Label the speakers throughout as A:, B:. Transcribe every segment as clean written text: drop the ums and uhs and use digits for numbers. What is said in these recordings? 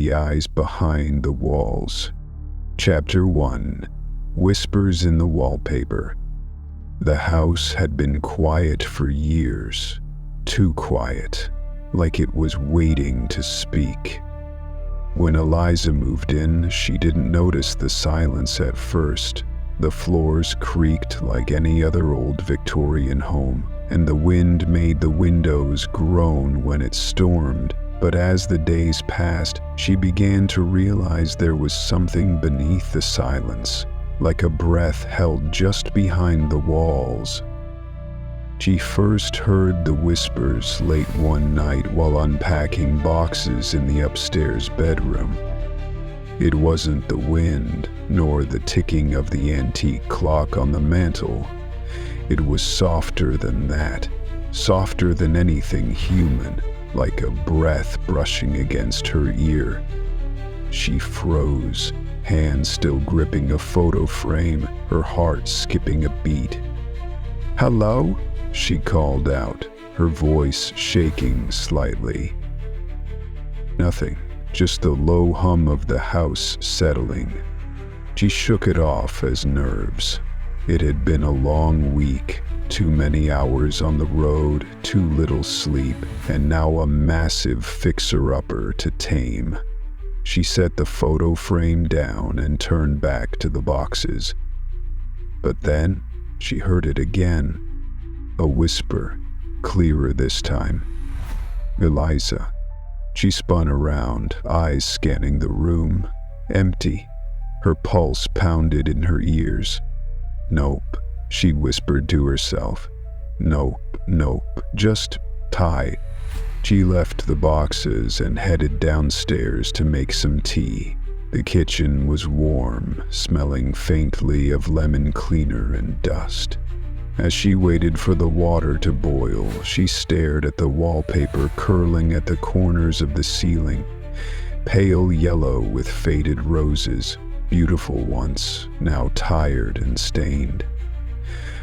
A: the eyes behind the walls. Chapter 1: Whispers in the Wallpaper. The house had been quiet for years, too quiet, like it was waiting to speak. When Eliza moved in, she didn't notice the silence at first. The floors creaked like any other old Victorian home, and the wind made the windows groan when it stormed. But as the days passed, she began to realize there was something beneath the silence, like a breath held just behind the walls. She first heard the whispers late one night while unpacking boxes in the upstairs bedroom. It wasn't the wind, nor the ticking of the antique clock on the mantel. It was softer than that, softer than anything human, like a breath brushing against her ear. She froze, hand still gripping a photo frame, her heart skipping a beat. "Hello?" she called out, her voice shaking slightly. Nothing, just the low hum of the house settling. She shook it off as nerves. It had been a long week, too many hours on the road, too little sleep, and now a massive fixer-upper to tame. She set the photo frame down and turned back to the boxes. But then she heard it again. A whisper, clearer this time. "Eliza." She spun around, eyes scanning the room. Empty. Her pulse pounded in her ears. "Nope," she whispered to herself. "Nope, just tight." She left the boxes and headed downstairs to make some tea. The kitchen was warm, smelling faintly of lemon cleaner and dust. As she waited for the water to boil, she stared at the wallpaper curling at the corners of the ceiling. Pale yellow with faded roses, beautiful once, now tired and stained.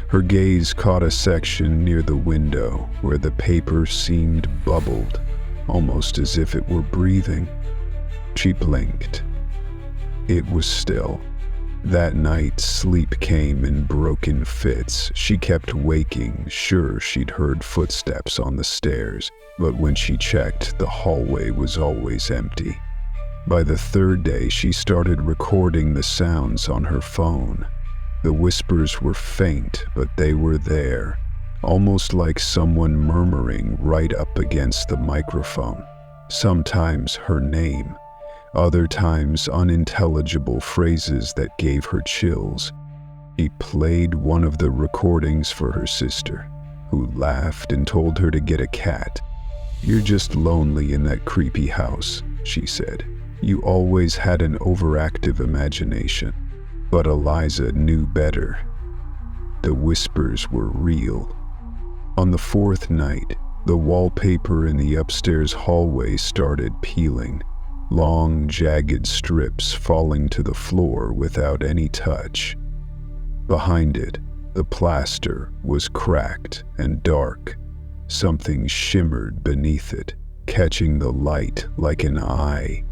A: Her gaze caught a section near the window where the paper seemed bubbled, almost as if it were breathing. She blinked. It was still. That night, sleep came in broken fits. She kept waking, sure she'd heard footsteps on the stairs, but when she checked, the hallway was always empty. By the third day, she started recording the sounds on her phone. The whispers were faint, but they were there, almost like someone murmuring right up against the microphone. Sometimes her name, other times unintelligible phrases that gave her chills. She played one of the recordings for her sister, who laughed and told her to get a cat. "You're just lonely in that creepy house," she said. "You always had an overactive imagination." But Eliza knew better. The whispers were real. On the fourth night, the wallpaper in the upstairs hallway started peeling. Long, jagged strips falling to the floor without any touch. Behind it, the plaster was cracked and dark. Something shimmered beneath it, catching the light like an eye.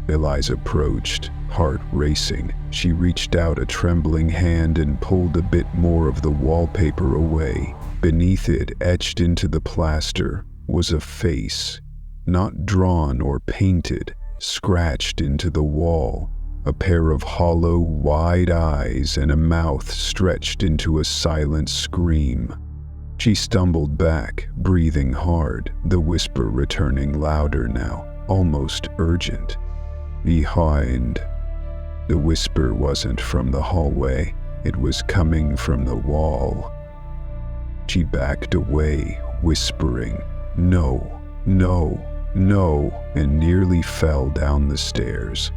A: Eliza approached, heart racing. She reached out a trembling hand and pulled a bit more of the wallpaper away. Beneath it, etched into the plaster, was a face. Not drawn or painted, scratched into the wall, a pair of hollow, wide eyes and a mouth stretched into a silent scream. She stumbled back, breathing hard, the whisper returning louder now, almost urgent. "Behind." The whisper wasn't from the hallway, it was coming from the wall. She backed away, whispering, "No, no, no," and nearly fell down the stairs.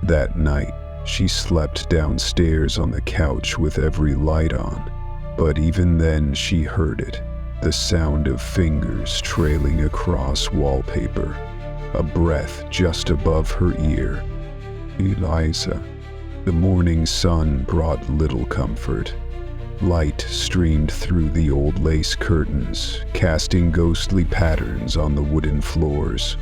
A: That night, she slept downstairs on the couch with every light on, but even then she heard it, the sound of fingers trailing across wallpaper, a breath just above her ear. "Eliza." The morning sun brought little comfort. Light streamed through the old lace curtains, casting ghostly patterns on the wooden floors.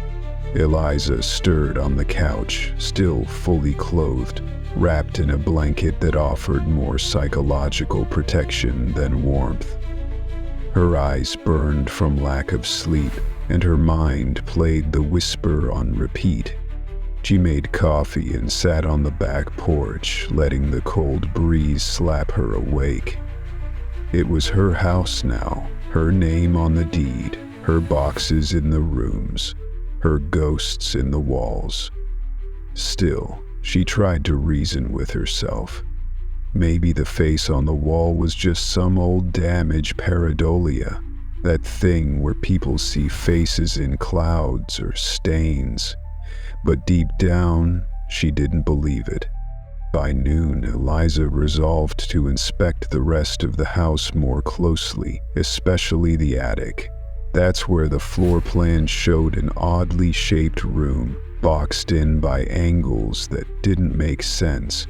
A: Eliza stirred on the couch, still fully clothed, wrapped in a blanket that offered more psychological protection than warmth. Her eyes burned from lack of sleep, and her mind played the whisper on repeat. She made coffee and sat on the back porch, letting the cold breeze slap her awake. It was her house now, her name on the deed, her boxes in the rooms, her ghosts in the walls. Still, she tried to reason with herself. Maybe the face on the wall was just some old damaged pareidolia, that thing where people see faces in clouds or stains. But deep down, she didn't believe it. By noon, Eliza resolved to inspect the rest of the house more closely, especially the attic. That's where the floor plan showed an oddly shaped room, boxed in by angles that didn't make sense.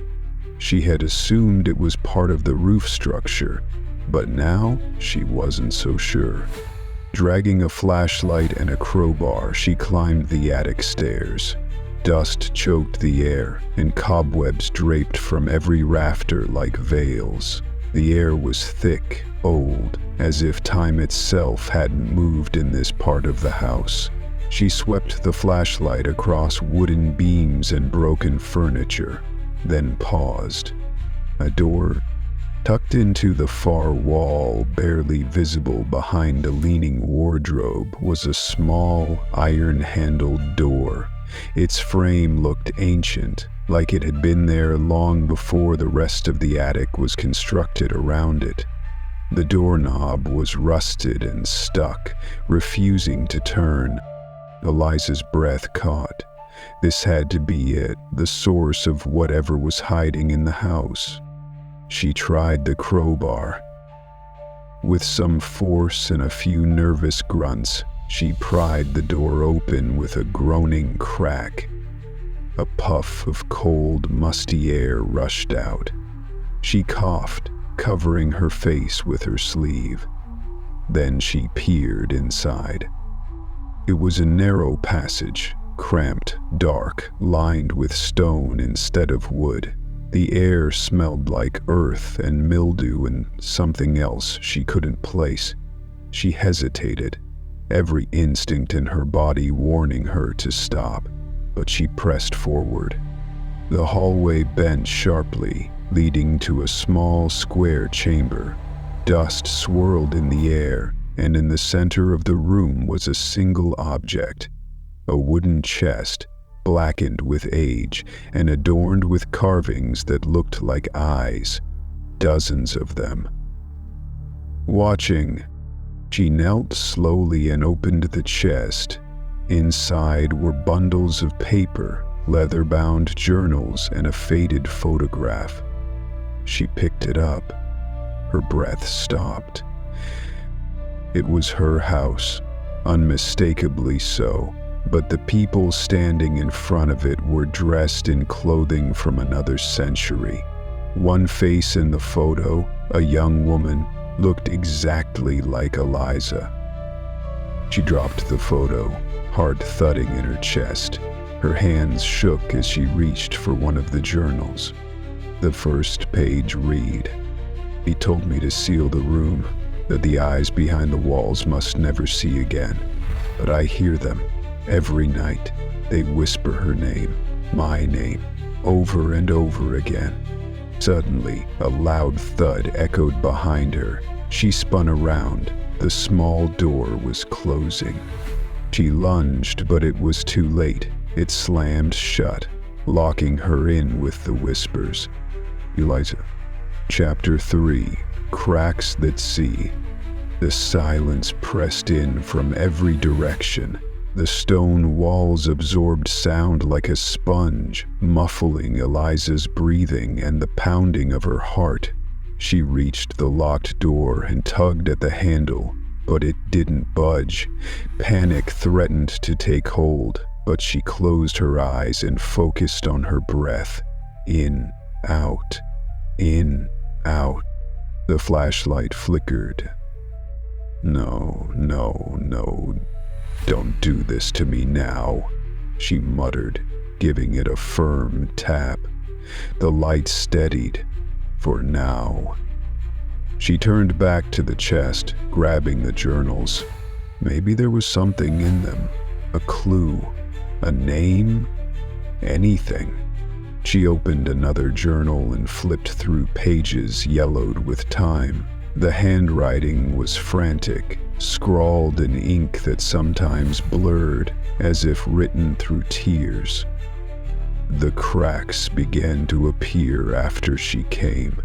A: She had assumed it was part of the roof structure, but now she wasn't so sure. Dragging a flashlight and a crowbar, she climbed the attic stairs. Dust choked the air, and cobwebs draped from every rafter like veils. The air was thick, old, as if time itself hadn't moved in this part of the house. She swept the flashlight across wooden beams and broken furniture, then paused. A door tucked into the far wall, barely visible behind a leaning wardrobe, was a small, iron-handled door. Its frame looked ancient, like it had been there long before the rest of the attic was constructed around it. The doorknob was rusted and stuck, refusing to turn. Eliza's breath caught. This had to be it, the source of whatever was hiding in the house. She tried the crowbar. With some force and a few nervous grunts, she pried the door open with a groaning crack. A puff of cold, musty air rushed out. She coughed, covering her face with her sleeve. Then she peered inside. It was a narrow passage, cramped, dark, lined with stone instead of wood. The air smelled like earth and mildew and something else she couldn't place. She hesitated, every instinct in her body warning her to stop, but she pressed forward. The hallway bent sharply, leading to a small square chamber. Dust swirled in the air, and in the center of the room was a single object, a wooden chest, blackened with age and adorned with carvings that looked like eyes, dozens of them. Watching, she knelt slowly and opened the chest. Inside were bundles of paper, leather-bound journals, and a faded photograph. She picked it up. Her breath stopped. It was her house, unmistakably so. But the people standing in front of it were dressed in clothing from another century. One face in the photo, a young woman, looked exactly like Eliza. She dropped the photo, heart thudding in her chest. Her hands shook as she reached for one of the journals. The first page read, "He told me to seal the room, that the eyes behind the walls must never see again. But I hear them. Every night, they whisper her name, my name, over and over again." Suddenly, a loud thud echoed behind her. She spun around. The small door was closing. She lunged, but it was too late. It slammed shut, locking her in with the whispers. Eliza. Chapter 3. Cracks That See. The silence pressed in from every direction. The stone walls absorbed sound like a sponge, muffling Eliza's breathing and the pounding of her heart. She reached the locked door and tugged at the handle, but it didn't budge. Panic threatened to take hold, but she closed her eyes and focused on her breath. In, out, in, out. The flashlight flickered. No. Don't do this to me now. she muttered, giving it a firm tap. The light steadied. For now. She turned back to the chest, grabbing the journals. Maybe there was something in them. A clue. A name. Anything. She opened another journal and flipped through pages yellowed with time. The handwriting was frantic, scrawled in ink that sometimes blurred, as if written through tears. The cracks began to appear after she came.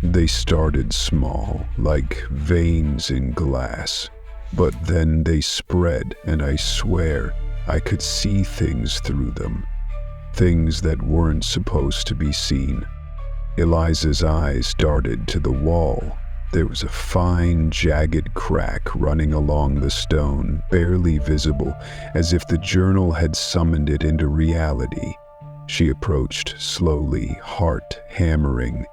A: They started small, like veins in glass, but then they spread, and I swear I could see things through them. Things that weren't supposed to be seen. Eliza's eyes darted to the wall. There was a fine, jagged crack running along the stone, barely visible, as if the journal had summoned it into reality. She approached slowly, heart hammering.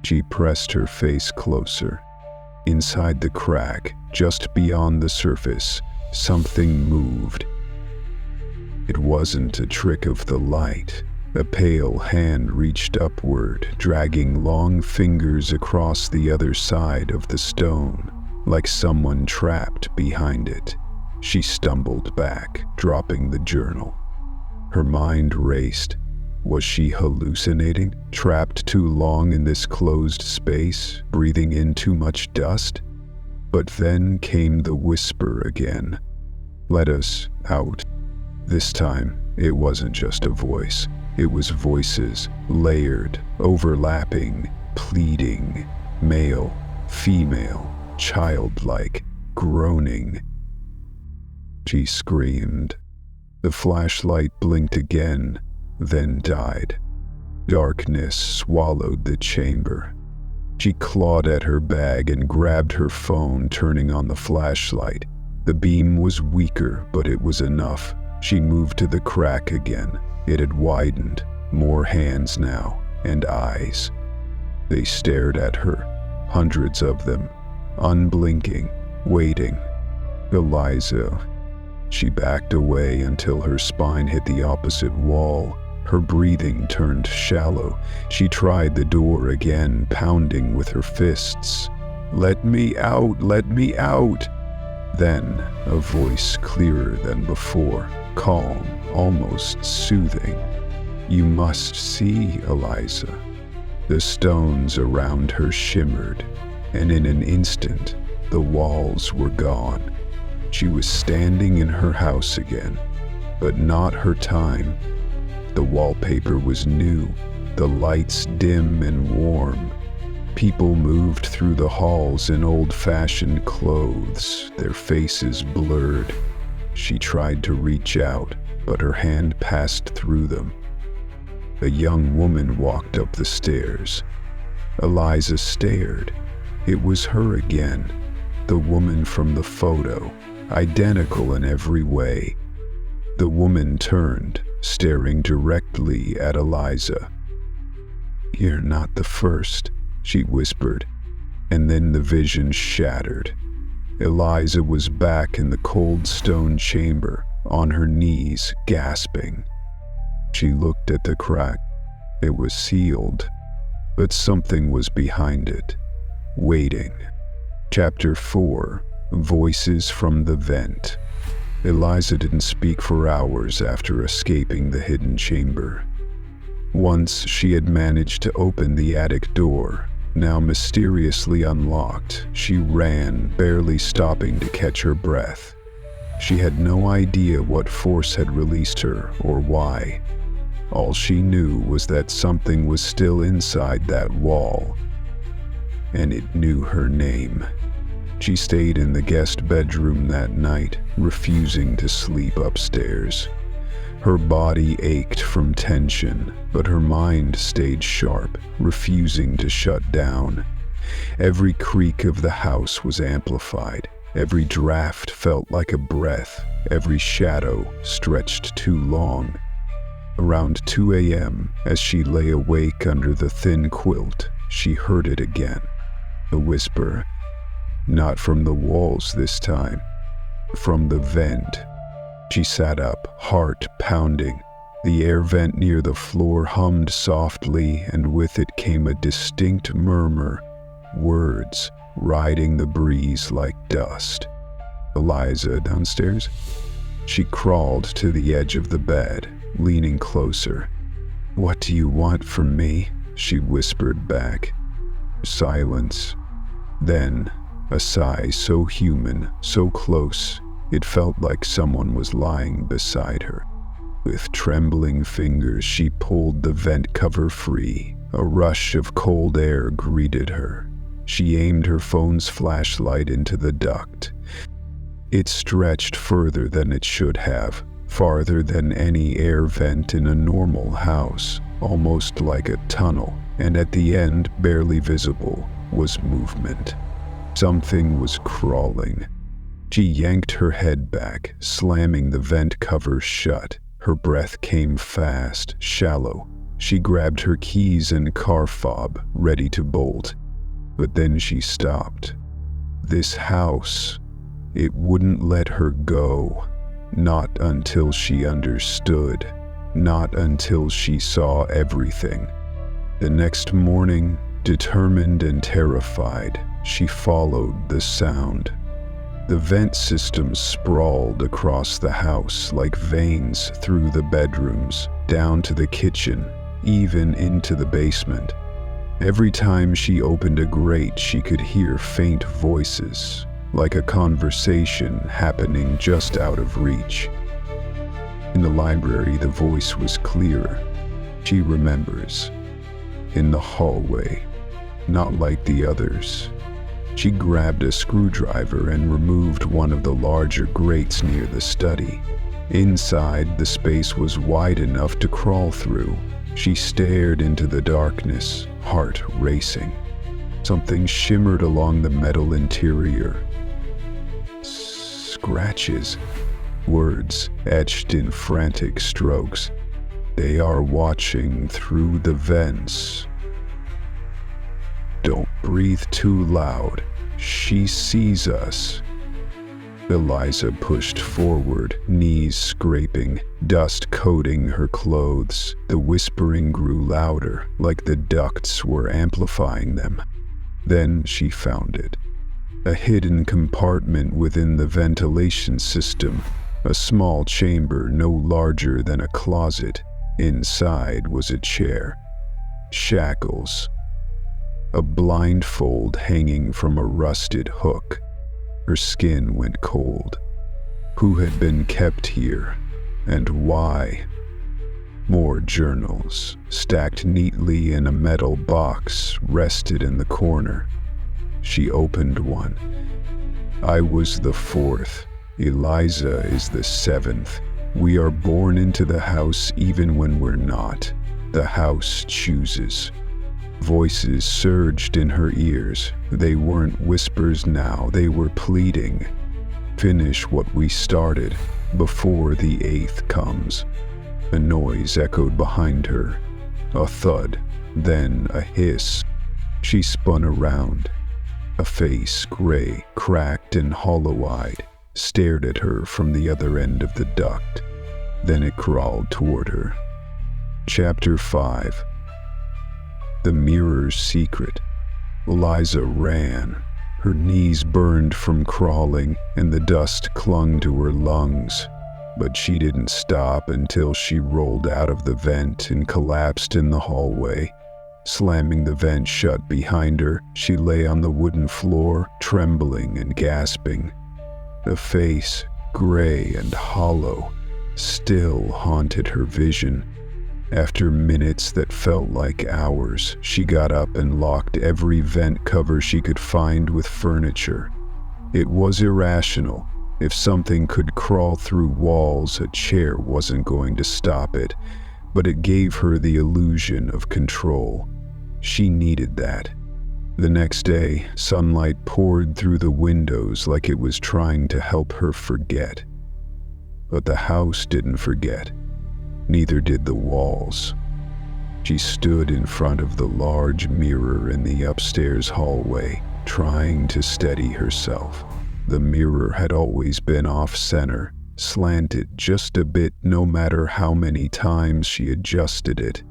A: She pressed her face closer. Inside the crack, just beyond the surface, something moved. It wasn't a trick of the light. A pale hand reached upward, dragging long fingers across the other side of the stone, like someone trapped behind it. She stumbled back, dropping the journal. Her mind raced. Was she hallucinating, trapped too long in this closed space, breathing in too much dust? But then came the whisper again. "Let us out." This time, it wasn't just a voice. It was voices, layered, overlapping, pleading, male, female, childlike, groaning. She screamed. The flashlight blinked again, then died. Darkness swallowed the chamber. She clawed at her bag and grabbed her phone, turning on the flashlight. The beam was weaker, but it was enough. She moved to the crack again. It had widened, more hands now, and eyes. They stared at her, hundreds of them, unblinking, waiting. Eliza. She backed away until her spine hit the opposite wall. Her breathing turned shallow. She tried the door again, pounding with her fists. "Let me out! Let me out!" Then, a voice clearer than before, calm, almost soothing. "You must see, Eliza." The stones around her shimmered, and in an instant, the walls were gone. She was standing in her house again, but not her time. The wallpaper was new, the lights dim and warm. People moved through the halls in old-fashioned clothes, their faces blurred. She tried to reach out, but her hand passed through them. A young woman walked up the stairs. Eliza stared. It was her again, the woman from the photo, identical in every way. The woman turned, staring directly at Eliza. "You're not the first," she whispered, and then the vision shattered. Eliza was back in the cold stone chamber, on her knees, gasping. She looked at the crack. It was sealed, but something was behind it, waiting. Chapter 4. Voices from the Vent. Eliza didn't speak for hours after escaping the hidden chamber. Once she had managed to open the attic door, now mysteriously unlocked, she ran, barely stopping to catch her breath. She had no idea what force had released her or why. All she knew was that something was still inside that wall, and it knew her name. She stayed in the guest bedroom that night, refusing to sleep upstairs. Her body ached from tension, but her mind stayed sharp, refusing to shut down. Every creak of the house was amplified. Every draft felt like a breath. Every shadow stretched too long. Around 2 a.m., as she lay awake under the thin quilt, she heard it again. A whisper. Not from the walls this time. From the vent. She sat up, heart pounding. The air vent near the floor hummed softly, and with it came a distinct murmur, words riding the breeze like dust. "Eliza downstairs?" She crawled to the edge of the bed, leaning closer. "What do you want from me?" she whispered back. Silence. Then, a sigh so human, so close, it felt like someone was lying beside her. With trembling fingers, she pulled the vent cover free. A rush of cold air greeted her. She aimed her phone's flashlight into the duct. It stretched further than it should have, farther than any air vent in a normal house, almost like a tunnel, and at the end, barely visible, was movement. Something was crawling. She yanked her head back, slamming the vent cover shut. Her breath came fast, shallow. She grabbed her keys and car fob, ready to bolt. But then she stopped. This house, it wouldn't let her go. Not until she understood. Not until she saw everything. The next morning, determined and terrified, she followed the sound. The vent system sprawled across the house like veins through the bedrooms, down to the kitchen, even into the basement. Every time she opened a grate, she could hear faint voices, like a conversation happening just out of reach. In the library, the voice was clearer. She remembers. In the hallway, not like the others. She grabbed a screwdriver and removed one of the larger grates near the study. Inside, the space was wide enough to crawl through. She stared into the darkness, heart racing. Something shimmered along the metal interior. Scratches. Words etched in frantic strokes. "They are watching through the vents. Don't breathe too loud. She sees us." Eliza pushed forward, knees scraping, dust coating her clothes. The whispering grew louder, like the ducts were amplifying them. Then she found it. A hidden compartment within the ventilation system. A small chamber no larger than a closet. Inside was a chair. Shackles. A blindfold hanging from a rusted hook. Her skin went cold. Who had been kept here, and why? More journals, stacked neatly in a metal box, rested in the corner. She opened one. "I was the 4th. Eliza is the 7th. We are born into the house even when we're not. The house chooses." Voices surged in her ears. They weren't whispers now, they were pleading. "Finish what we started, before the 8th comes." A noise echoed behind her. A thud, then a hiss. She spun around. A face, gray, cracked and hollow-eyed, stared at her from the other end of the duct. Then it crawled toward her. Chapter 5. The Mirror's Secret. Eliza ran. Her knees burned from crawling, and the dust clung to her lungs. But she didn't stop until she rolled out of the vent and collapsed in the hallway. Slamming the vent shut behind her, she lay on the wooden floor, trembling and gasping. The face, gray and hollow, still haunted her vision. After minutes that felt like hours, she got up and locked every vent cover she could find with furniture. It was irrational. If something could crawl through walls, a chair wasn't going to stop it, but it gave her the illusion of control. She needed that. The next day, sunlight poured through the windows like it was trying to help her forget. But the house didn't forget. Neither did the walls. She stood in front of the large mirror in the upstairs hallway, trying to steady herself. The mirror had always been off-center, slanted just a bit no matter how many times she adjusted it.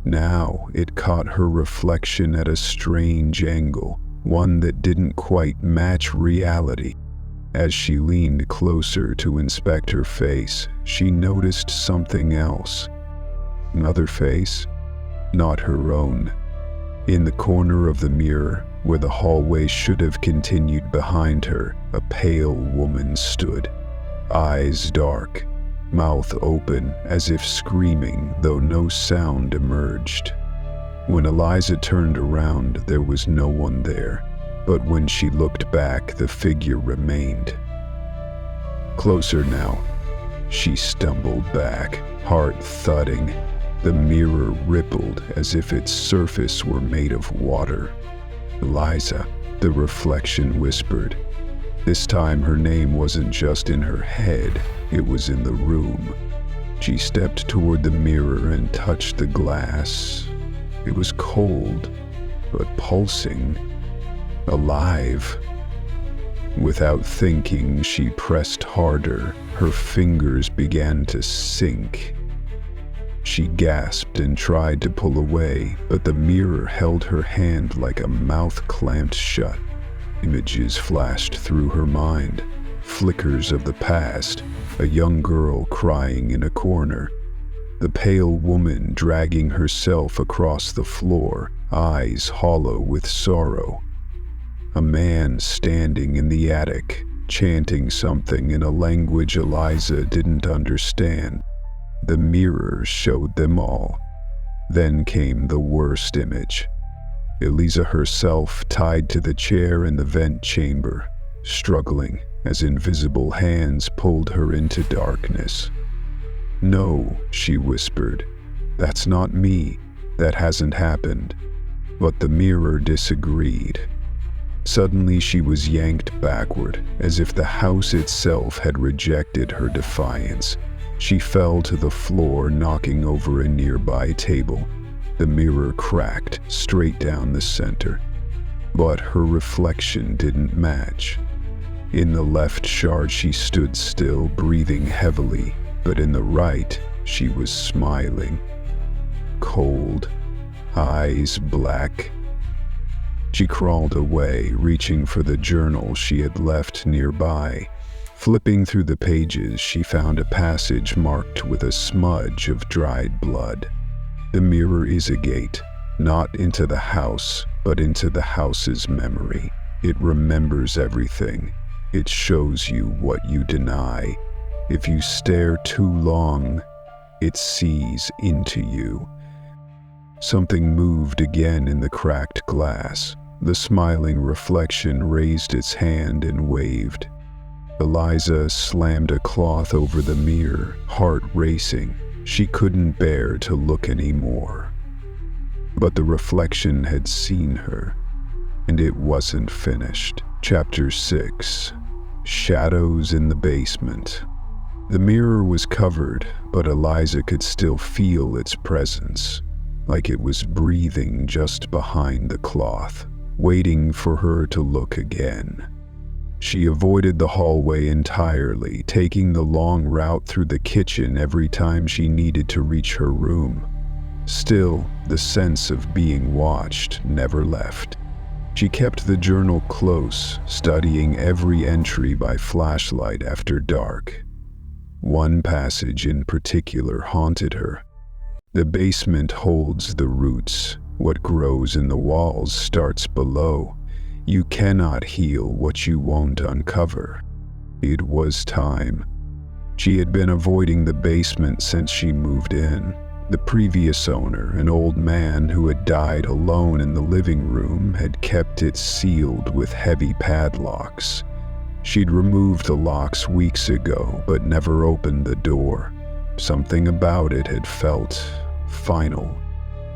A: Now it caught her reflection at a strange angle, one that didn't quite match reality. As she leaned closer to inspect her face, she noticed something else. Another face, not her own. In the corner of the mirror, where the hallway should have continued behind her, a pale woman stood. Eyes dark, mouth open as if screaming, though no sound emerged. When Eliza turned around, there was no one there, but when she looked back, the figure remained. Closer now. She stumbled back, heart thudding. The mirror rippled as if its surface were made of water. "Eliza," the reflection whispered. This time her name wasn't just in her head, it was in the room. She stepped toward the mirror and touched the glass. It was cold, but pulsing, alive. Without thinking, she pressed harder. Her fingers began to sink. She gasped and tried to pull away, but the mirror held her hand like a mouth clamped shut. Images flashed through her mind, flickers of the past, a young girl crying in a corner, the pale woman dragging herself across the floor, eyes hollow with sorrow, a man standing in the attic, chanting something in a language Eliza didn't understand. The mirror showed them all. Then came the worst image. Eliza herself tied to the chair in the vent chamber, struggling as invisible hands pulled her into darkness. "No," she whispered. "That's not me. That hasn't happened." But the mirror disagreed. Suddenly she was yanked backward, as if the house itself had rejected her defiance. She fell to the floor, knocking over a nearby table. The mirror cracked straight down the center, but her reflection didn't match. In the left shard she stood still, breathing heavily, but in the right she was smiling. Cold, eyes black. She crawled away, reaching for the journal she had left nearby. Flipping through the pages, she found a passage marked with a smudge of dried blood. The mirror is a gate, not into the house, but into the house's memory. It remembers everything. It shows you what you deny. If you stare too long, it sees into you. Something moved again in the cracked glass. The smiling reflection raised its hand and waved. Eliza slammed a cloth over the mirror, heart racing. She couldn't bear to look anymore. But the reflection had seen her, and it wasn't finished. Chapter 6. Shadows in the Basement. The mirror was covered, but Eliza could still feel its presence, like it was breathing just behind the cloth, waiting for her to look again. She avoided the hallway entirely, taking the long route through the kitchen every time she needed to reach her room. Still, the sense of being watched never left. She kept the journal close, studying every entry by flashlight after dark. One passage in particular haunted her. The basement holds the roots. What grows in the walls starts below. You cannot heal what you won't uncover. It was time. She had been avoiding the basement since she moved in. The previous owner, an old man who had died alone in the living room, had kept it sealed with heavy padlocks. She'd removed the locks weeks ago, but never opened the door. Something about it had felt final.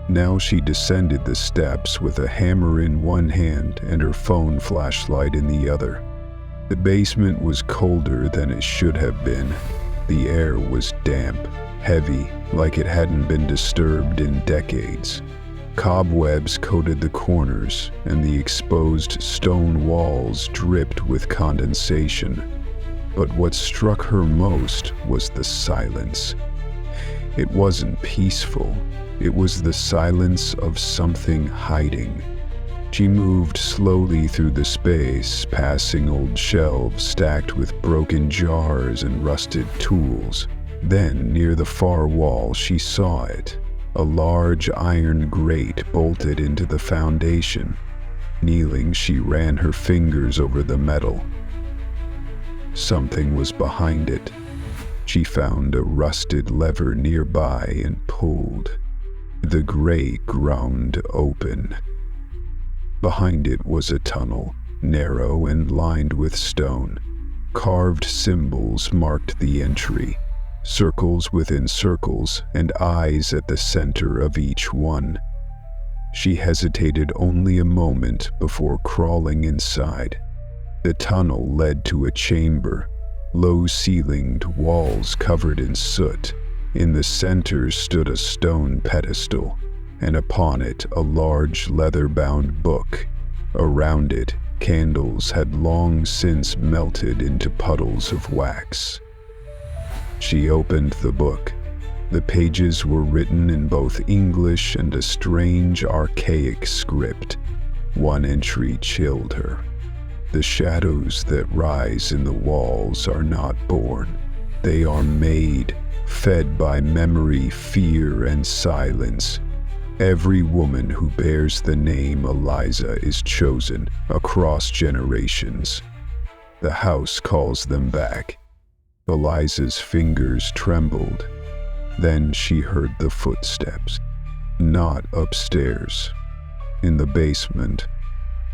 A: Now she descended the steps with a hammer in one hand and her phone flashlight in the other. The basement was colder than it should have been. The air was damp, heavy, like it hadn't been disturbed in decades. Cobwebs coated the corners, and the exposed stone walls dripped with condensation. But what struck her most was the silence. It wasn't peaceful. It was the silence of something hiding. She moved slowly through the space, passing old shelves stacked with broken jars and rusted tools. Then, near the far wall, she saw it. A large iron grate bolted into the foundation. Kneeling, she ran her fingers over the metal. Something was behind it. She found a rusted lever nearby and pulled. The grate groaned open. Behind it was a tunnel, narrow and lined with stone. Carved symbols marked the entry, circles within circles, and eyes at the center of each one. She hesitated only a moment before crawling inside. The tunnel led to a chamber, low-ceilinged walls covered in soot. In the center stood a stone pedestal, and upon it a large leather-bound book. Around it, candles had long since melted into puddles of wax. She opened the book. The pages were written in both English and a strange, archaic script. One entry chilled her. The shadows that rise in the walls are not born. They are made, fed by memory, fear, and silence. Every woman who bears the name Eliza is chosen across generations. The house calls them back. Eliza's fingers trembled. Then she heard the footsteps. Not upstairs. In the basement.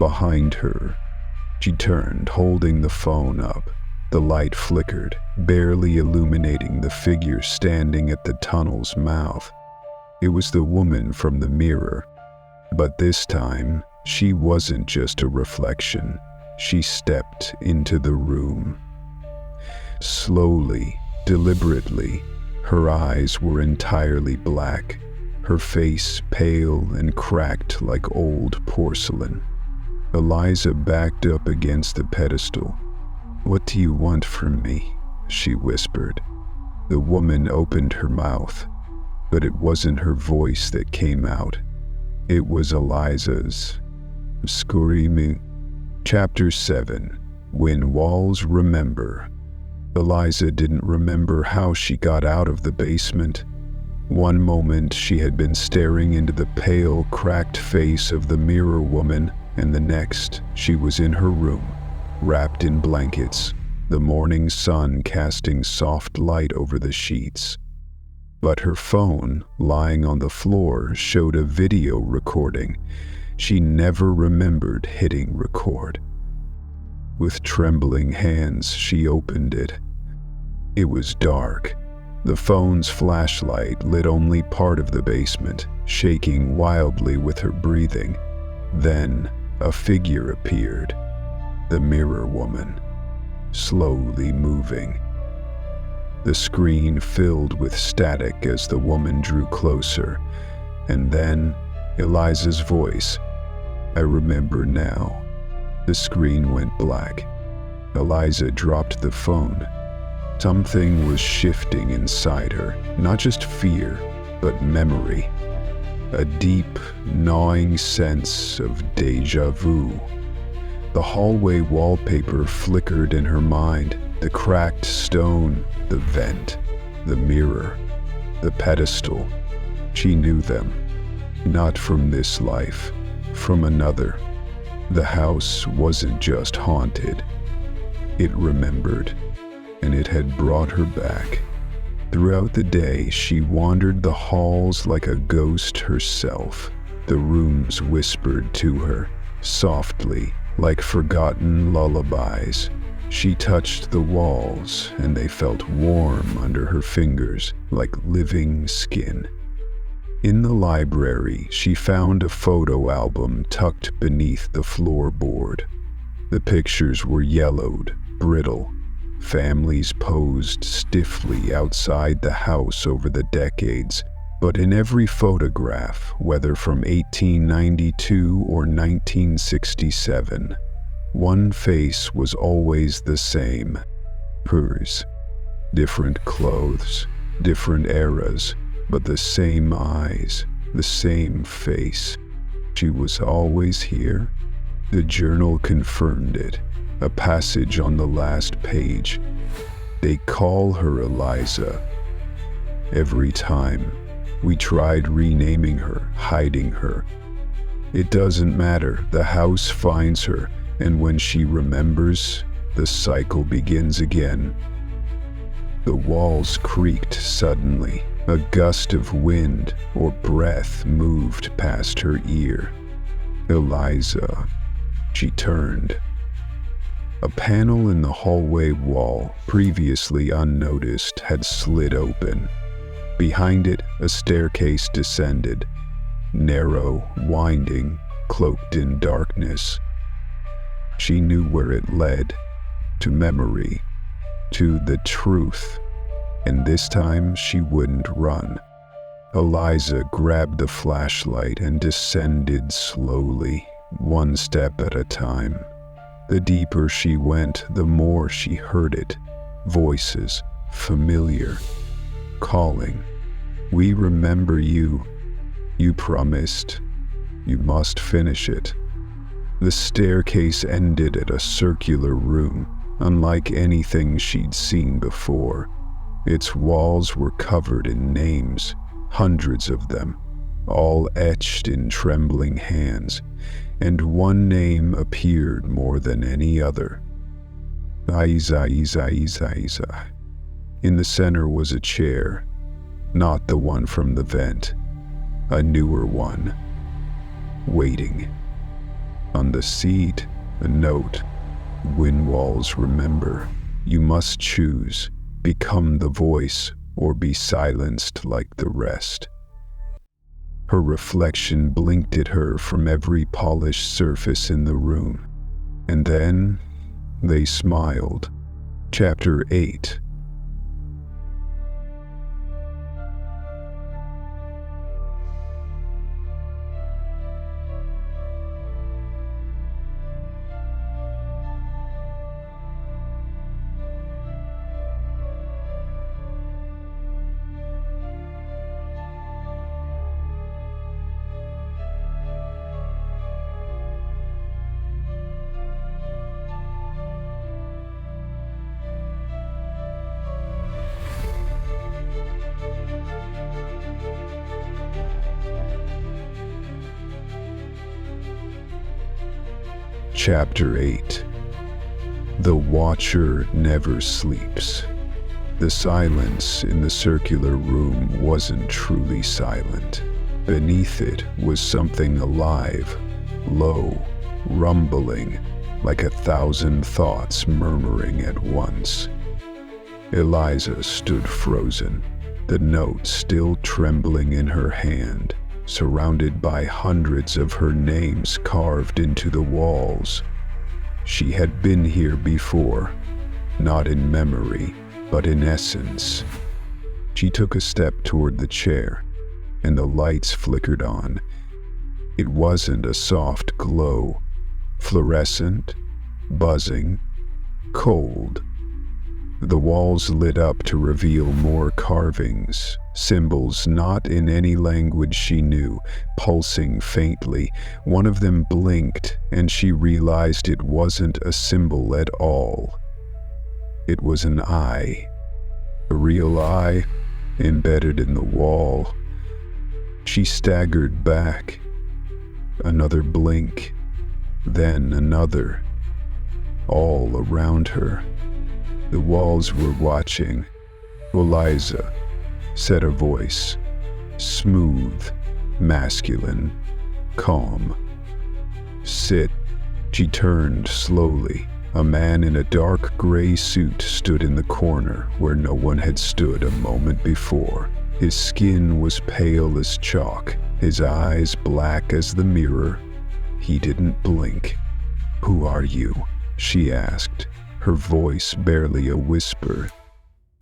A: Behind her. She turned, holding the phone up. The light flickered, barely illuminating the figure standing at the tunnel's mouth. It was the woman from the mirror. But this time, she wasn't just a reflection. She stepped into the room. Slowly, deliberately, her eyes were entirely black, her face pale and cracked like old porcelain. Eliza backed up against the pedestal. "What do you want from me?" she whispered. The woman opened her mouth, but it wasn't her voice that came out. It was Eliza's. Screaming. Chapter 7. When Walls Remember. Eliza didn't remember how she got out of the basement. One moment she had been staring into the pale, cracked face of the mirror woman, and the next she was in her room, wrapped in blankets, the morning sun casting soft light over the sheets. But her phone, lying on the floor, showed a video recording. She never remembered hitting record. With trembling hands, she opened it. It was dark. The phone's flashlight lit only part of the basement, shaking wildly with her breathing. Then, a figure appeared. The mirror woman, slowly moving. The screen filled with static as the woman drew closer, and then Eliza's voice. "I remember now." The screen went black. Eliza dropped the phone. Something was shifting inside her, not just fear, but memory. A deep, gnawing sense of déjà vu. The hallway wallpaper flickered in her mind, the cracked stone, the vent, the mirror, the pedestal. She knew them. Not from this life, from another. The house wasn't just haunted. It remembered, and it had brought her back. Throughout the day, she wandered the halls like a ghost herself. The rooms whispered to her, softly, like forgotten lullabies. She touched the walls, and they felt warm under her fingers, like living skin. In the library, she found a photo album tucked beneath the floorboard. The pictures were yellowed, brittle. Families posed stiffly outside the house over the decades, but in every photograph, whether from 1892 or 1967, one face was always the same. Hers. Different clothes, different eras, but the same eyes, the same face. She was always here. The journal confirmed it, a passage on the last page. They call her Eliza. Every time we tried renaming her, hiding her. It doesn't matter, the house finds her, and when she remembers, the cycle begins again. The walls creaked suddenly. A gust of wind or breath moved past her ear. Eliza. She turned. A panel in the hallway wall, previously unnoticed, had slid open. Behind it, a staircase descended, narrow, winding, cloaked in darkness. She knew where it led, to memory, to the truth, and this time she wouldn't run. Eliza grabbed the flashlight and descended slowly, one step at a time. The deeper she went, the more she heard it. Voices, familiar, calling. We remember you. You promised. You must finish it. The staircase ended at a circular room, unlike anything she'd seen before. Its walls were covered in names, hundreds of them, all etched in trembling hands, and one name appeared more than any other. Eliza. In the center was a chair, not the one from the vent, a newer one, waiting. On the seat, a note. When walls remember, you must choose, become the voice or be silenced like the rest. Her reflection blinked at her from every polished surface in the room. And then they smiled. Chapter 8. Chapter 8. The Watcher Never Sleeps. The silence in the circular room wasn't truly silent. Beneath it was something alive, low, rumbling, like 1,000 thoughts murmuring at once. Eliza stood frozen, the note still trembling in her hand, surrounded by hundreds of her names carved into the walls. She had been here before, not in memory, but in essence. She took a step toward the chair, and the lights flickered on. It wasn't a soft glow, fluorescent, buzzing, cold. The walls lit up to reveal more carvings, symbols not in any language she knew, pulsing faintly. One of them blinked, and she realized it wasn't a symbol at all. It was an eye, a real eye, embedded in the wall. She staggered back. Another blink, then another, all around her. The walls were watching. Eliza, said a voice, smooth, masculine, calm. Sit. She turned slowly. A man in a dark gray suit stood in the corner where no one had stood a moment before. His skin was pale as chalk, his eyes black as the mirror. He didn't blink. "Who are you?" she asked, her voice barely a whisper.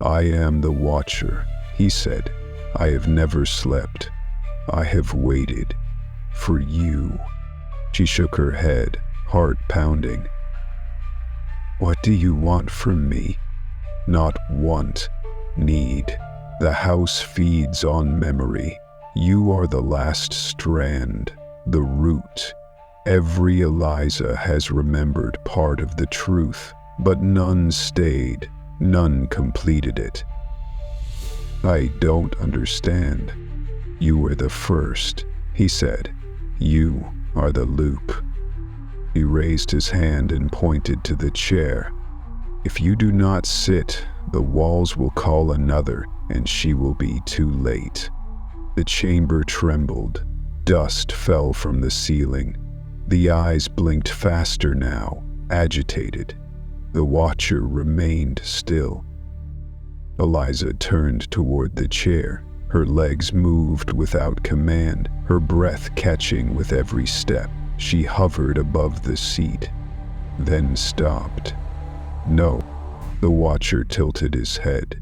A: "I am the Watcher," he said. "I have never slept. I have waited for you." She shook her head, heart pounding. "What do you want from me?" not want, need. The house feeds on memory. You are the last strand, the root. Every Eliza has remembered part of the truth, but none stayed, none completed it. I don't understand. You were the first, he said. You are the loop. He raised his hand and pointed to the chair. If you do not sit, the walls will call another, and she will be too late. The chamber trembled. Dust fell from the ceiling. The eyes blinked faster now, agitated. The watcher remained still. Eliza turned toward the chair. Her legs moved without command, her breath catching with every step. She hovered above the seat, then stopped. No, the watcher tilted his head.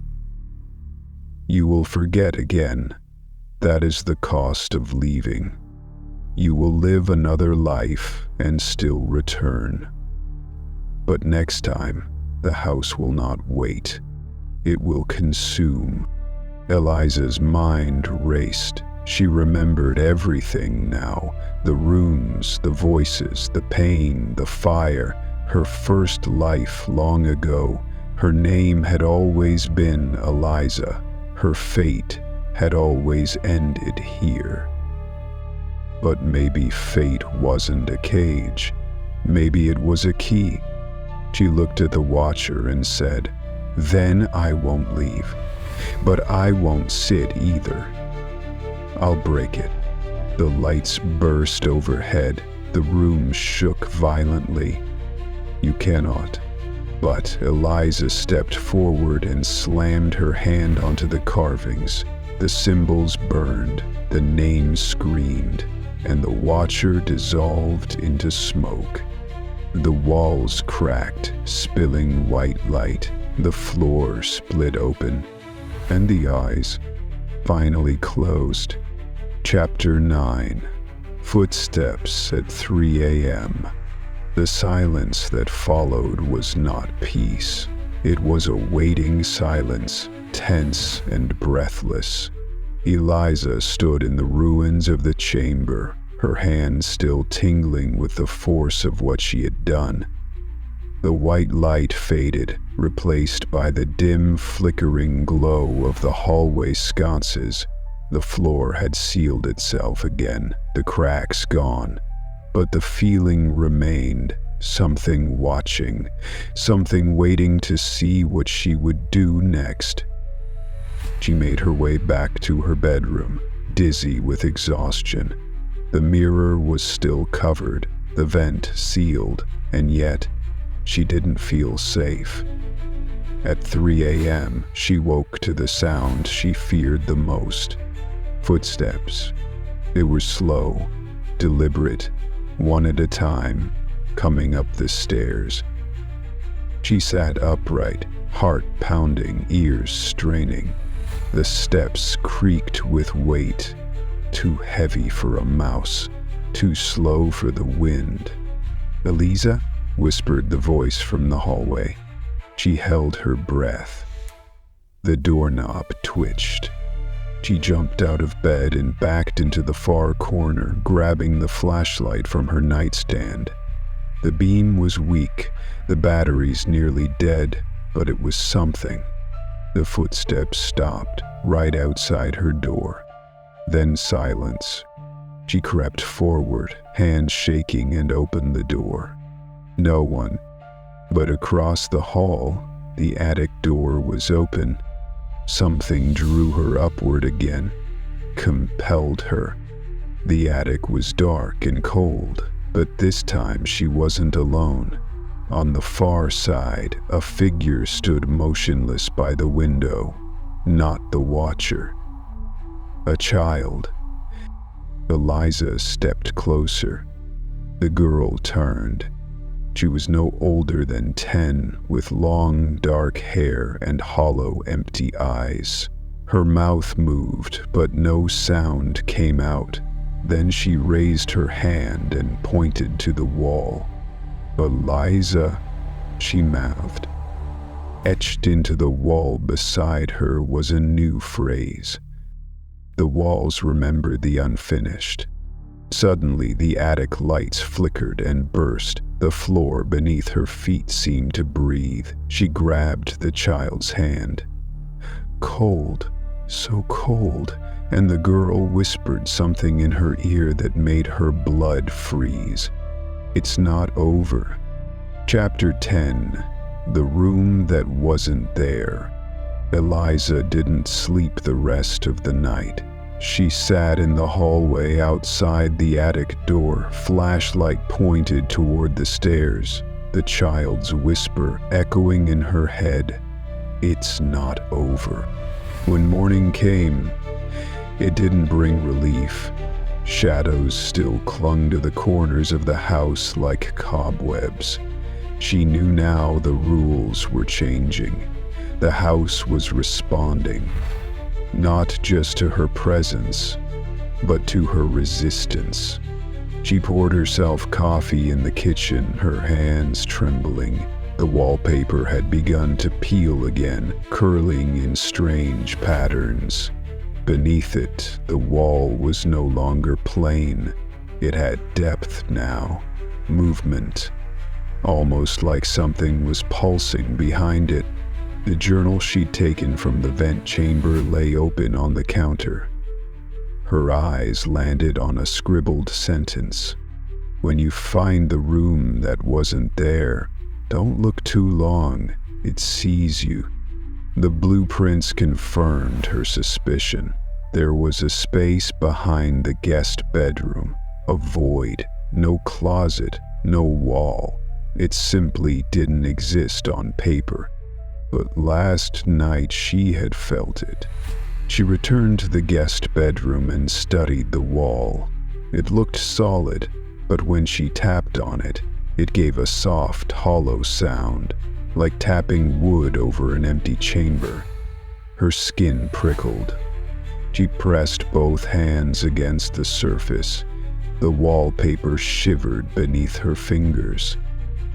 A: You will forget again. That is the cost of leaving. You will live another life and still return. But next time, the house will not wait. It will consume. Eliza's mind raced. She remembered everything now. The rooms, the voices, the pain, the fire. Her first life long ago. Her name had always been Eliza. Her fate had always ended here. But maybe fate wasn't a cage. Maybe it was a key. She looked at the watcher and said, "Then I won't leave. But I won't sit either. I'll break it." The lights burst overhead. The room shook violently. You cannot. But Eliza stepped forward and slammed her hand onto the carvings. The symbols burned, the names screamed, and the watcher dissolved into smoke. The walls cracked, spilling white light. The floor split open, and the eyes finally closed. Chapter 9. Footsteps at 3 a.m. The silence that followed was not peace. It was a waiting silence, tense and breathless. Eliza stood in the ruins of the chamber, her hands still tingling with the force of what she had done. The white light faded, replaced by the dim, flickering glow of the hallway sconces. The floor had sealed itself again, the cracks gone. But the feeling remained, something watching, something waiting to see what she would do next. She made her way back to her bedroom, dizzy with exhaustion. The mirror was still covered, the vent sealed, and yet she didn't feel safe. At 3 a.m., she woke to the sound she feared the most. Footsteps. They were slow, deliberate, one at a time, coming up the stairs. She sat upright, heart pounding, ears straining. The steps creaked with weight, too heavy for a mouse, too slow for the wind. "Eliza?" whispered the voice from the hallway. She held her breath. The doorknob twitched. She jumped out of bed and backed into the far corner, grabbing the flashlight from her nightstand. The beam was weak, the batteries nearly dead, but it was something. The footsteps stopped, right outside her door. Then silence. She crept forward, hands shaking, and opened the door. No one. But across the hall, the attic door was open. Something drew her upward again, compelled her. The attic was dark and cold, but this time she wasn't alone. On the far side, a figure stood motionless by the window, not the watcher. A child. Eliza stepped closer. The girl turned. She was no older than 10, with long, dark hair and hollow, empty eyes. Her mouth moved, but no sound came out. Then she raised her hand and pointed to the wall. "Eliza," she mouthed. Etched into the wall beside her was a new phrase. The walls remembered the unfinished. Suddenly, the attic lights flickered and burst. The floor beneath her feet seemed to breathe. She grabbed the child's hand. Cold, so cold, and the girl whispered something in her ear that made her blood freeze. It's not over. Chapter 10. The Room That Wasn't There. Eliza didn't sleep the rest of the night. She sat in the hallway outside the attic door, flashlight pointed toward the stairs, the child's whisper echoing in her head. It's not over. When morning came, it didn't bring relief. Shadows still clung to the corners of the house like cobwebs. She knew now the rules were changing. The house was responding, not just to her presence, but to her resistance. She poured herself coffee in the kitchen, her hands trembling. The wallpaper had begun to peel again, curling in strange patterns. Beneath it, the wall was no longer plain. It had depth now, movement, almost like something was pulsing behind it. The journal she'd taken from the vent chamber lay open on the counter. Her eyes landed on a scribbled sentence. When you find the room that wasn't there, don't look too long. It sees you. The blueprints confirmed her suspicion. There was a space behind the guest bedroom, a void, no closet, no wall. It simply didn't exist on paper. But last night she had felt it. She returned to the guest bedroom and studied the wall. It looked solid, but when she tapped on it, it gave a soft, hollow sound, like tapping wood over an empty chamber. Her skin prickled. She pressed both hands against the surface. The wallpaper shivered beneath her fingers.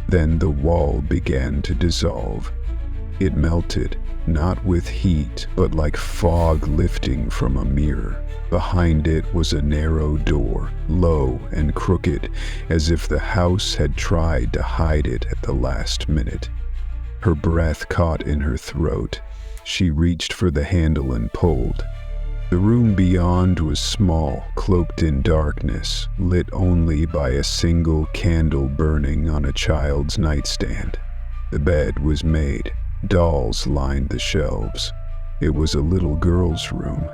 A: Then the wall began to dissolve. It melted, not with heat, but like fog lifting from a mirror. Behind it was a narrow door, low and crooked, as if the house had tried to hide it at the last minute. Her breath caught in her throat. She reached for the handle and pulled. The room beyond was small, cloaked in darkness, lit only by a single candle burning on a child's nightstand. The bed was made. Dolls lined the shelves. It was a little girl's room.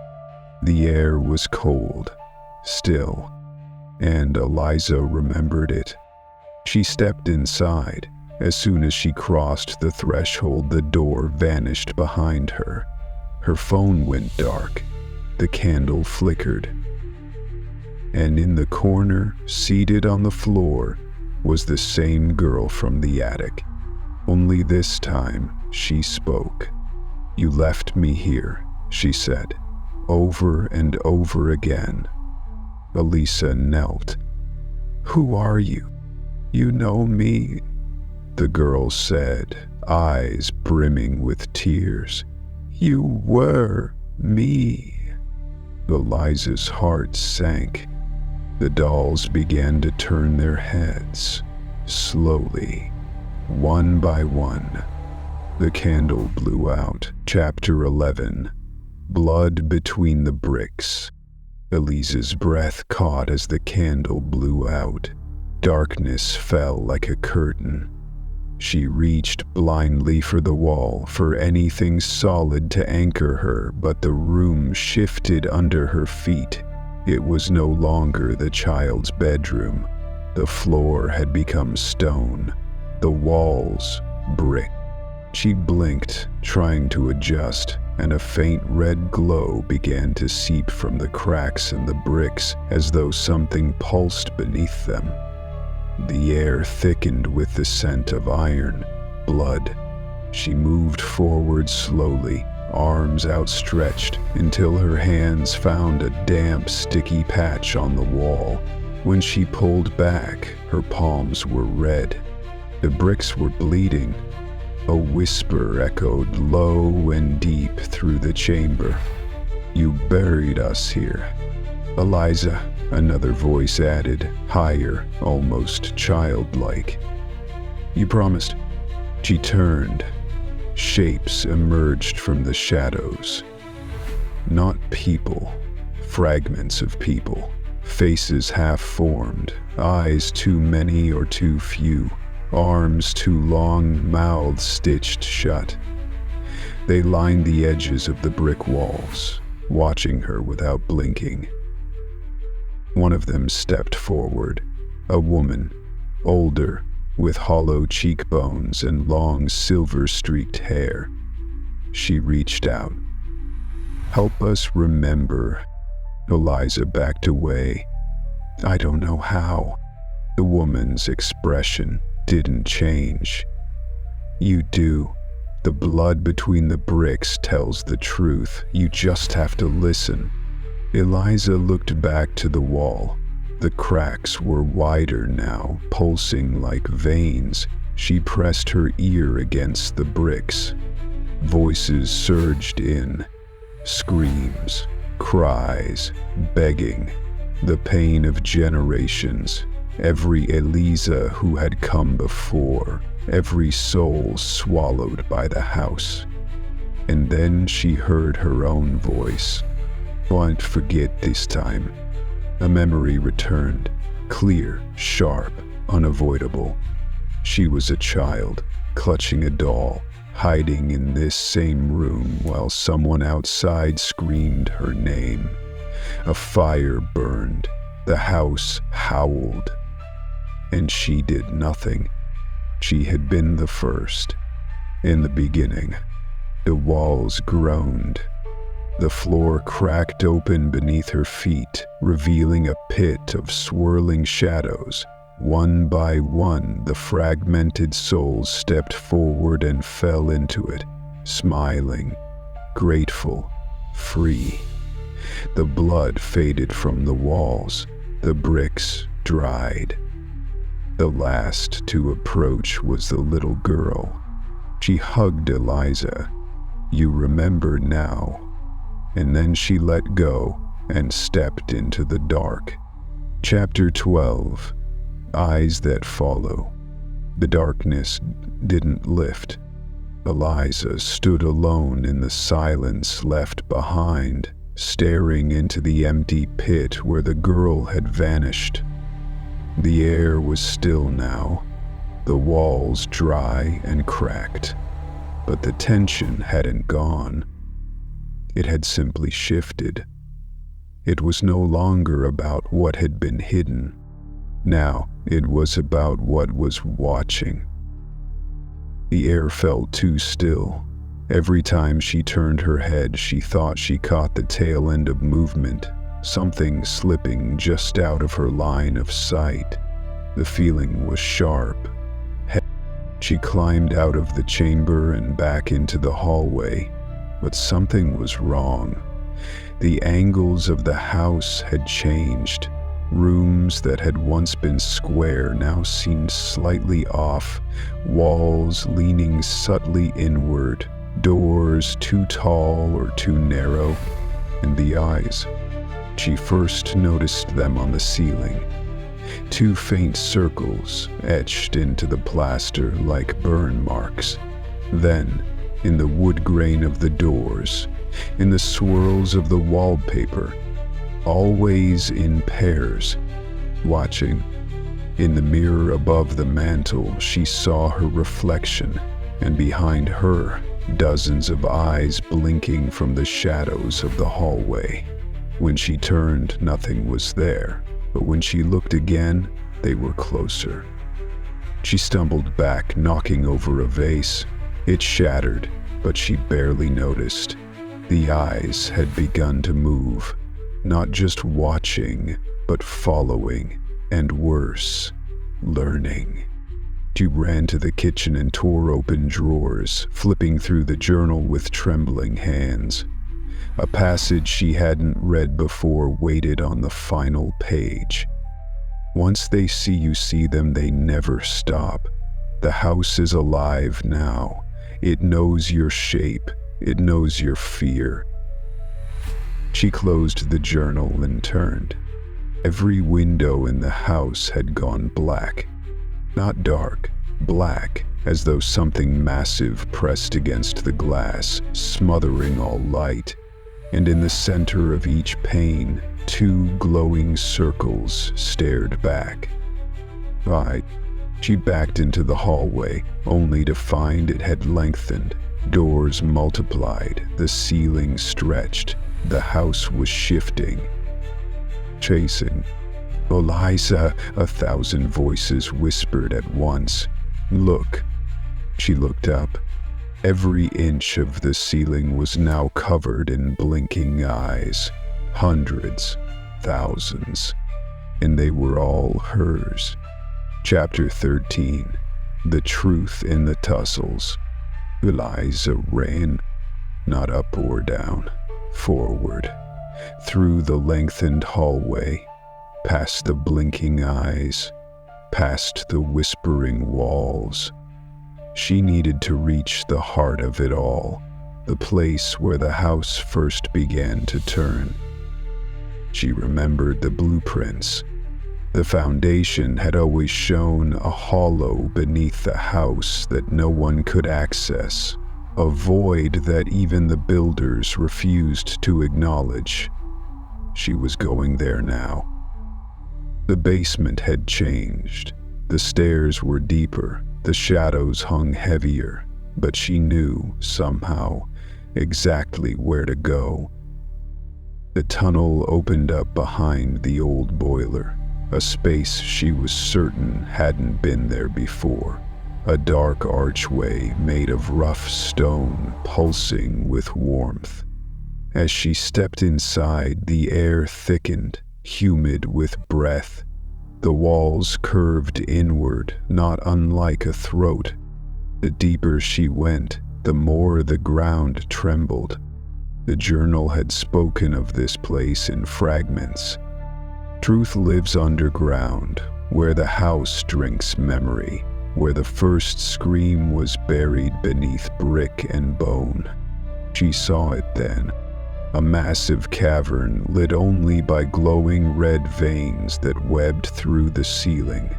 A: The air was cold, still, and Eliza remembered it. She stepped inside. As soon as she crossed the threshold, the door vanished behind her. Her phone went dark. The candle flickered. And in the corner, seated on the floor, was the same girl from the attic. Only this time, she spoke. "You left me here," she said, over and over again. Eliza knelt. "Who are you? You know me?" the girl said, eyes brimming with tears. "You were me." Eliza's heart sank. The dolls began to turn their heads, slowly, one by one. The candle blew out. Chapter 11. Blood Between the Bricks. Eliza's breath caught as the candle blew out. Darkness fell like a curtain. She reached blindly for the wall, for anything solid to anchor her, but the room shifted under her feet. It was no longer the child's bedroom. The floor had become stone, the walls brick. She blinked, trying to adjust, and a faint red glow began to seep from the cracks in the bricks as though something pulsed beneath them. The air thickened with the scent of iron, blood. She moved forward slowly, arms outstretched, until her hands found a damp, sticky patch on the wall. When she pulled back, her palms were red. The bricks were bleeding. A whisper echoed low and deep through the chamber. "You buried us here." "Eliza," another voice added, higher, almost childlike. "You promised." She turned. Shapes emerged from the shadows. Not people, fragments of people, faces half-formed, eyes too many or too few, arms too long, mouths stitched shut. They lined the edges of the brick walls, watching her without blinking. One of them stepped forward, a woman, older, with hollow cheekbones and long silver-streaked hair. She reached out. "Help us remember." Eliza backed away. "I don't know how." The woman's expression didn't change. "You do. The blood between the bricks tells the truth. You just have to listen." Eliza looked back to the wall. The cracks were wider now, pulsing like veins. She pressed her ear against the bricks. Voices surged in. Screams, cries, begging. The pain of generations. Every Eliza who had come before. Every soul swallowed by the house. And then she heard her own voice. "Won't forget this time." A memory returned, clear, sharp, unavoidable. She was a child, clutching a doll, hiding in this same room while someone outside screamed her name. A fire burned, the house howled, and she did nothing. She had been the first. In the beginning, the walls groaned. The floor cracked open beneath her feet, revealing a pit of swirling shadows. One by one, the fragmented souls stepped forward and fell into it, smiling, grateful, free. The blood faded from the walls. The bricks dried. The last to approach was the little girl. She hugged Eliza. "You remember now." And then she let go and stepped into the dark. Chapter 12. Eyes That Follow. The darkness didn't lift. Eliza stood alone in the silence left behind, staring into the empty pit where the girl had vanished. The air was still now, the walls dry and cracked, but the tension hadn't gone. It had simply shifted. It was no longer about what had been hidden. Now it was about what was watching. The air felt too still. Every time she turned her head, she thought she caught the tail end of movement, something slipping just out of her line of sight. The feeling was sharp. She climbed out of the chamber and back into the hallway. But something was wrong. The angles of the house had changed. Rooms that had once been square now seemed slightly off, walls leaning subtly inward, doors too tall or too narrow, and the eyes. She first noticed them on the ceiling. Two faint circles etched into the plaster like burn marks. Then, in the wood grain of the doors, in the swirls of the wallpaper, always in pairs, watching. In the mirror above the mantel, she saw her reflection, and behind her, dozens of eyes blinking from the shadows of the hallway. When she turned, nothing was there, but when she looked again, they were closer. She stumbled back, knocking over a vase. It shattered, but she barely noticed. The eyes had begun to move, not just watching, but following, and worse, learning. She ran to the kitchen and tore open drawers, flipping through the journal with trembling hands. A passage she hadn't read before waited on the final page. Once they see you see them, they never stop. The house is alive now, It knows your shape. It knows your fear. She closed the journal and turned. Every window in the house had gone black. Not dark, black, as though something massive pressed against the glass, smothering all light. And in the center of each pane, two glowing circles stared back. She backed into the hallway, only to find it had lengthened. Doors multiplied, the ceiling stretched, the house was shifting. Chasing. Eliza, 1,000 voices whispered at once. Look. She looked up. Every inch of the ceiling was now covered in blinking eyes. Hundreds, thousands. And they were all hers. Chapter 13. The Truth in the Tussles. Eliza ran, not up or down, forward, through the lengthened hallway, past the blinking eyes, past the whispering walls. She needed to reach the heart of it all, the place where the house first began to turn. She remembered the blueprints. The foundation had always shown a hollow beneath the house that no one could access, a void that even the builders refused to acknowledge. She was going there now. The basement had changed. The stairs were deeper, the shadows hung heavier, but she knew, somehow, exactly where to go. The tunnel opened up behind the old boiler, a space she was certain hadn't been there before. A dark archway made of rough stone, pulsing with warmth. As she stepped inside, the air thickened, humid with breath. The walls curved inward, not unlike a throat. The deeper she went, the more the ground trembled. The journal had spoken of this place in fragments. Truth lives underground, where the house drinks memory, where the first scream was buried beneath brick and bone. She saw it then, a massive cavern lit only by glowing red veins that webbed through the ceiling.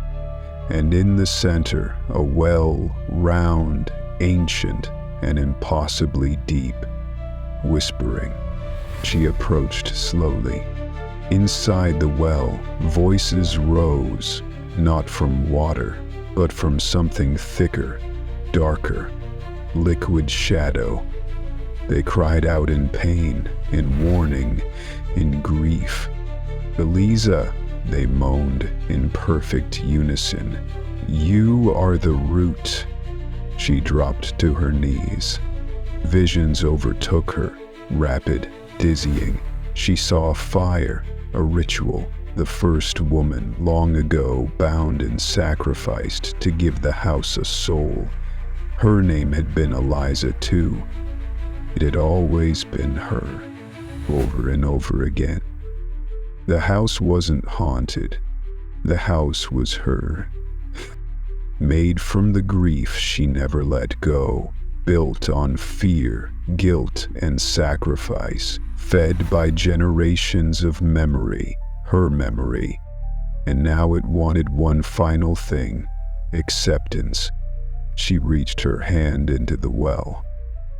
A: And in the center, a well, round, ancient, and impossibly deep. Whispering, she approached slowly. Inside the well, voices rose, not from water, but from something thicker, darker, liquid shadow. They cried out in pain, in warning, in grief. Eliza, they moaned in perfect unison. You are the root. She dropped to her knees. Visions overtook her, rapid, dizzying. She saw fire, a ritual, the first woman long ago bound and sacrificed to give the house a soul. Her name had been Eliza too. It had always been her, over and over again. The house wasn't haunted. The house was her. Made from the grief she never let go, built on fear, guilt, and sacrifice, fed by generations of memory, her memory. And now it wanted one final thing, acceptance. She reached her hand into the well.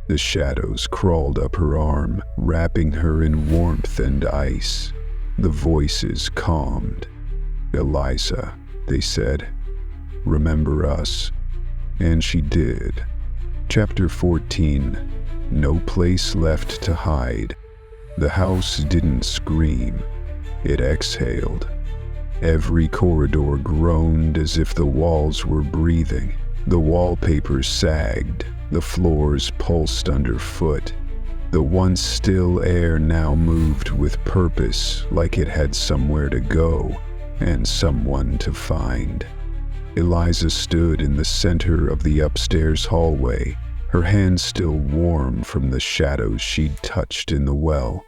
A: The shadows crawled up her arm, wrapping her in warmth and ice. The voices calmed. Eliza, they said, remember us. And she did. Chapter 14. No place left to hide. The house didn't scream. It exhaled. Every corridor groaned as if the walls were breathing. The wallpaper sagged. The floors pulsed underfoot. The once still air now moved with purpose, like it had somewhere to go and someone to find. Eliza stood in the center of the upstairs hallway, her hands still warm from the shadows she'd touched in the well.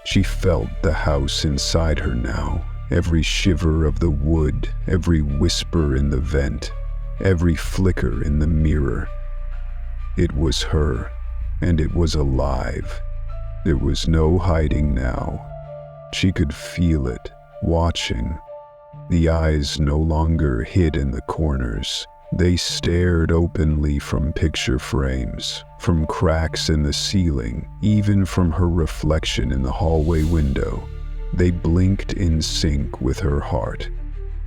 A: She felt the house inside her now, every shiver of the wood, every whisper in the vent, every flicker in the mirror. It was her, and it was alive. There was no hiding now. She could feel it, watching. The eyes no longer hid in the corners. They stared openly from picture frames, from cracks in the ceiling, even from her reflection in the hallway window. They blinked in sync with her heart.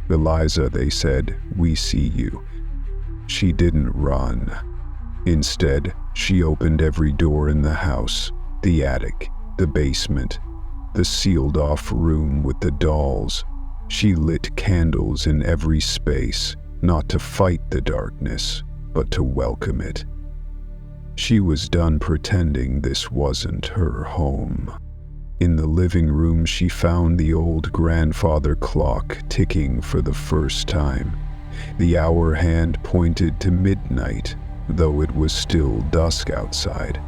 A: "Eliza," they said, "we see you." She didn't run. Instead, she opened every door in the house, the attic, the basement, the sealed-off room with the dolls. She lit candles in every space, not to fight the darkness, but to welcome it. She was done pretending this wasn't her home. In the living room, she found the old grandfather clock ticking for the first time. The hour hand pointed to midnight, though it was still dusk outside.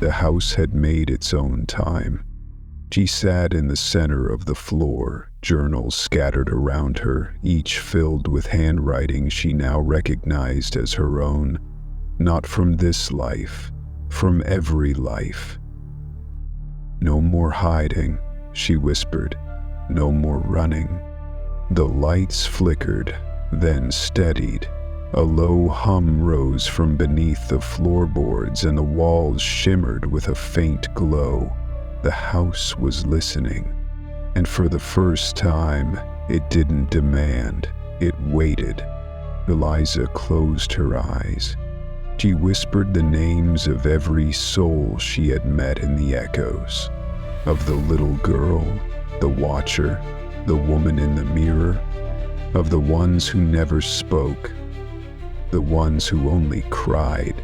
A: The house had made its own time. She sat in the center of the floor, journals scattered around her, each filled with handwriting she now recognized as her own. Not from this life, from every life. "No more hiding," she whispered. "No more running." The lights flickered, then steadied. A low hum rose from beneath the floorboards, and the walls shimmered with a faint glow. The house was listening, and for the first time, it didn't demand, it waited. Eliza closed her eyes. She whispered the names of every soul she had met in the echoes, of the little girl, the watcher, the woman in the mirror, of the ones who never spoke, the ones who only cried.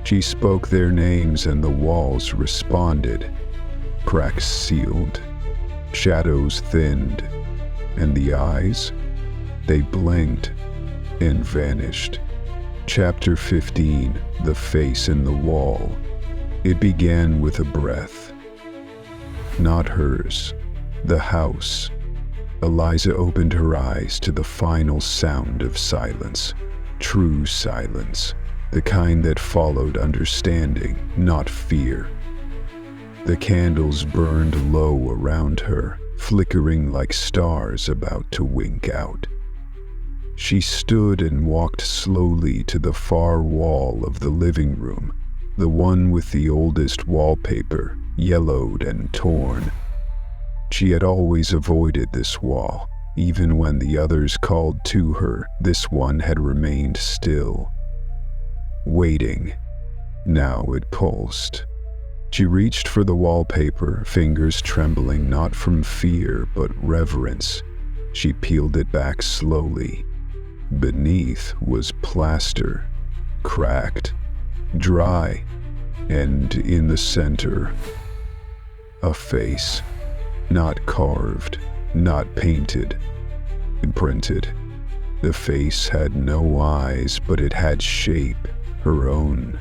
A: She spoke their names and the walls responded. Cracks sealed, shadows thinned, and the eyes, they blinked and vanished. Chapter 15, The Face in the Wall. It began with a breath. Not hers, the house. Eliza opened her eyes to the final sound of silence. True silence, the kind that followed understanding, not fear. The candles burned low around her, flickering like stars about to wink out. She stood and walked slowly to the far wall of the living room, the one with the oldest wallpaper, yellowed and torn. She had always avoided this wall. Even when the others called to her, this one had remained still, waiting. Now it pulsed. She reached for the wallpaper, fingers trembling not from fear but reverence. She peeled it back slowly. Beneath was plaster, cracked, dry, and in the center, a face. Not carved, not painted, imprinted. The face had no eyes, but it had shape, her own.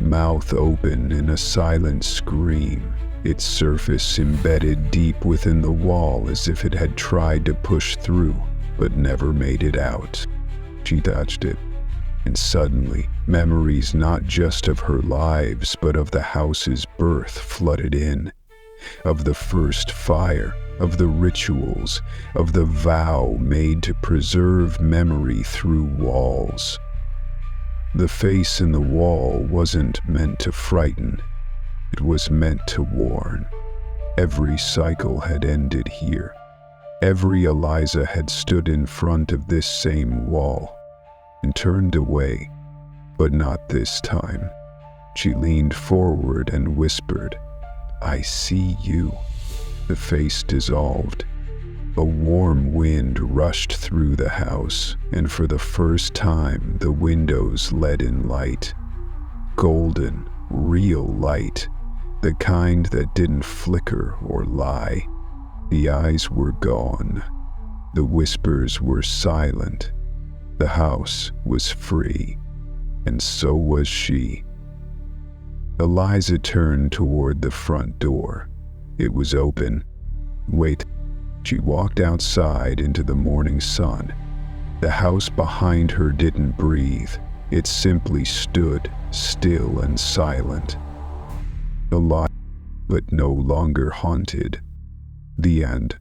A: Mouth open in a silent scream, its surface embedded deep within the wall as if it had tried to push through, but never made it out. She touched it, and suddenly, memories not just of her lives, but of the house's birth flooded in. Of the first fire, of the rituals, of the vow made to preserve memory through walls. The face in the wall wasn't meant to frighten, it was meant to warn. Every cycle had ended here. Every Eliza had stood in front of this same wall and turned away, but not this time. She leaned forward and whispered, "I see you." The face dissolved. A warm wind rushed through the house, and for the first time the windows let in light. Golden, real light, the kind that didn't flicker or lie. The eyes were gone. The whispers were silent. The house was free, and so was she. Eliza turned toward the front door. It was open. Wait. She walked outside into the morning sun. The house behind her didn't breathe. It simply stood still and silent, alive but no longer haunted. The end.